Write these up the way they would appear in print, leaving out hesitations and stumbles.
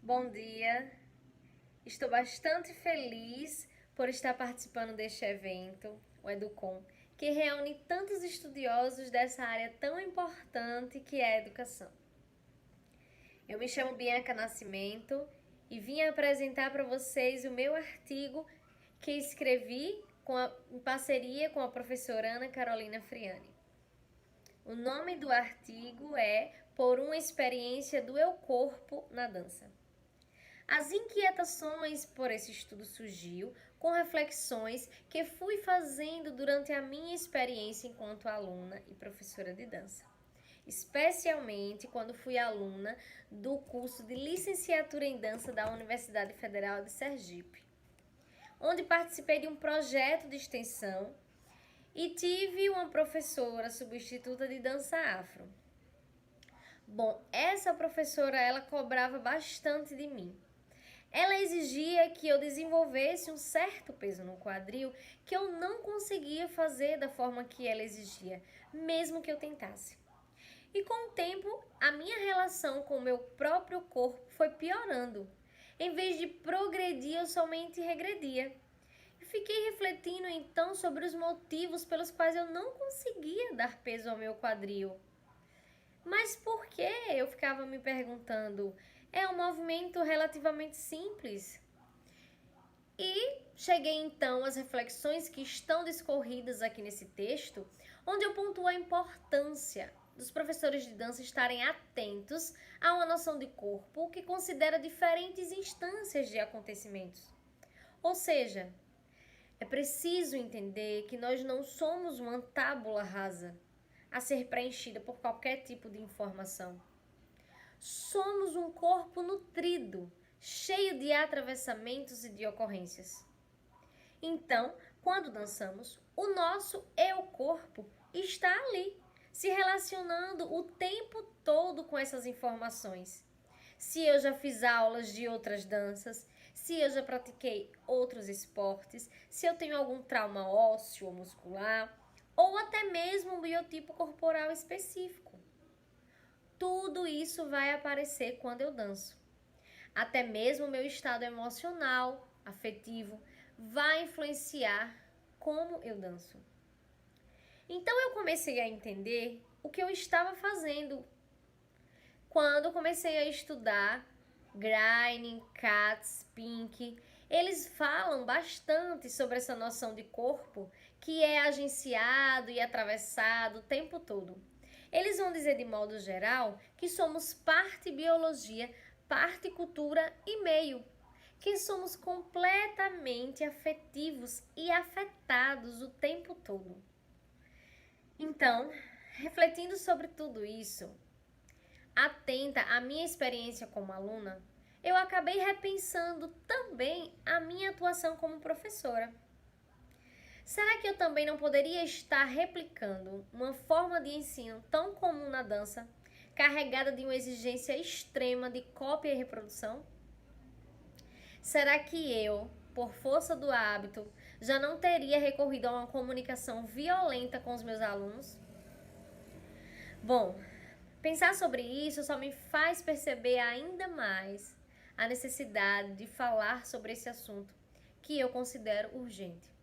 Bom dia, estou bastante feliz por estar participando deste evento, o Educom, que reúne tantos estudiosos dessa área tão importante que é a educação. Eu me chamo Bianca Nascimento e vim apresentar para vocês o meu artigo que escrevi em parceria com a professora Ana Carolina Friani. O nome do artigo é Por uma experiência do eu corpo na dança. As inquietações por esse estudo surgiu com reflexões que fui fazendo durante a minha experiência enquanto aluna e professora de dança, especialmente quando fui aluna do curso de licenciatura em dança da Universidade Federal de Sergipe, onde participei de um projeto de extensão e tive uma professora substituta de dança afro. Bom, essa professora ela cobrava bastante de mim. Ela exigia que eu desenvolvesse um certo peso no quadril que eu não conseguia fazer da forma que ela exigia, mesmo que eu tentasse. E com o tempo, a minha relação com o meu próprio corpo foi piorando. Em vez de progredir, eu somente regredia. E fiquei refletindo então sobre os motivos pelos quais eu não conseguia dar peso ao meu quadril. Mas por que? Eu ficava me perguntando. É um movimento relativamente simples. E cheguei então às reflexões que estão discorridas aqui nesse texto, onde eu pontuo a importância dos professores de dança estarem atentos a uma noção de corpo que considera diferentes instâncias de acontecimentos. Ou seja, é preciso entender que nós não somos uma tábula rasa a ser preenchida por qualquer tipo de informação. Somos um corpo nutrido, cheio de atravessamentos e de ocorrências. Então, quando dançamos, o nosso eu-corpo está ali, se relacionando o tempo todo com essas informações. Se eu já fiz aulas de outras danças, se eu já pratiquei outros esportes, se eu tenho algum trauma ósseo ou muscular, ou até mesmo um biotipo corporal específico. Tudo isso vai aparecer quando eu danço. Até mesmo o meu estado emocional, afetivo, vai influenciar como eu danço. Então eu comecei a entender o que eu estava fazendo quando comecei a estudar Greiner, Katz, Pink. Eles falam bastante sobre essa noção de corpo que é agenciado e atravessado o tempo todo. Eles vão dizer de modo geral que somos parte biologia, parte cultura e meio, que somos completamente afetivos e afetados o tempo todo. Então, refletindo sobre tudo isso, atenta à minha experiência como aluna, eu acabei repensando também a minha atuação como professora. Será que eu também não poderia estar replicando uma forma de ensino tão comum na dança, carregada de uma exigência extrema de cópia e reprodução? Será que eu, por força do hábito, já não teria recorrido a uma comunicação violenta com os meus alunos? Bom, pensar sobre isso só me faz perceber ainda mais a necessidade de falar sobre esse assunto que eu considero urgente.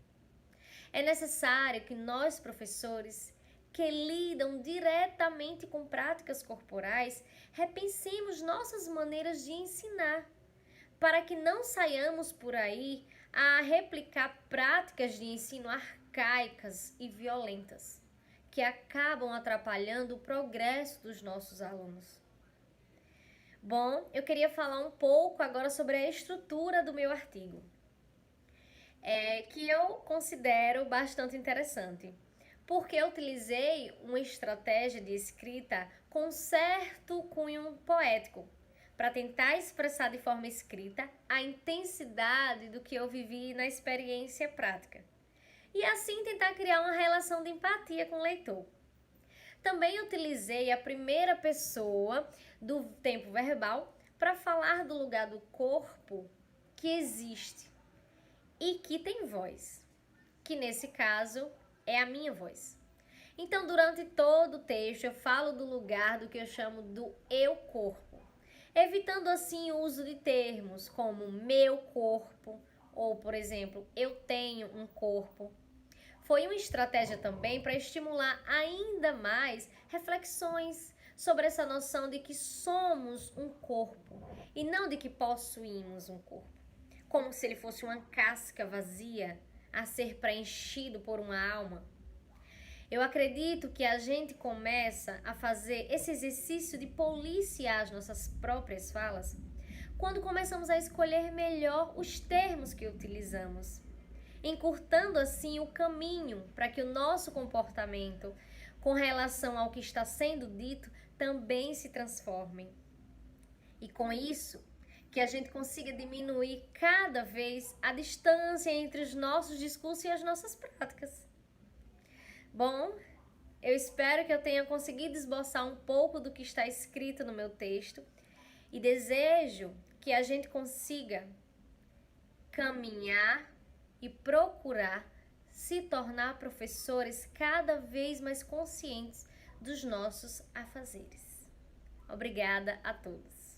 É necessário que nós, professores, que lidam diretamente com práticas corporais, repensemos nossas maneiras de ensinar, para que não saiamos por aí a replicar práticas de ensino arcaicas e violentas, que acabam atrapalhando o progresso dos nossos alunos. Bom, eu queria falar um pouco agora sobre a estrutura do meu artigo, que eu considero bastante interessante, porque eu utilizei uma estratégia de escrita com certo cunho poético, para tentar expressar de forma escrita a intensidade do que eu vivi na experiência prática, e assim tentar criar uma relação de empatia com o leitor. Também utilizei a primeira pessoa do tempo verbal para falar do lugar do corpo que existe e que tem voz, que nesse caso é a minha voz. Então, durante todo o texto, eu falo do lugar do que eu chamo do eu-corpo. evitando assim o uso de termos como meu corpo ou, por exemplo, eu tenho um corpo. Foi uma estratégia também para estimular ainda mais reflexões sobre essa noção de que somos um corpo e não de que possuímos um corpo, como se ele fosse uma casca vazia a ser preenchido por uma alma. Eu acredito que a gente começa a fazer esse exercício de policiar as nossas próprias falas quando começamos a escolher melhor os termos que utilizamos, encurtando assim o caminho para que o nosso comportamento com relação ao que está sendo dito também se transforme. E com isso, que a gente consiga diminuir cada vez a distância entre os nossos discursos e as nossas práticas. Bom, eu espero que eu tenha conseguido esboçar um pouco do que está escrito no meu texto e desejo que a gente consiga caminhar e procurar se tornar professores cada vez mais conscientes dos nossos afazeres. Obrigada a todos.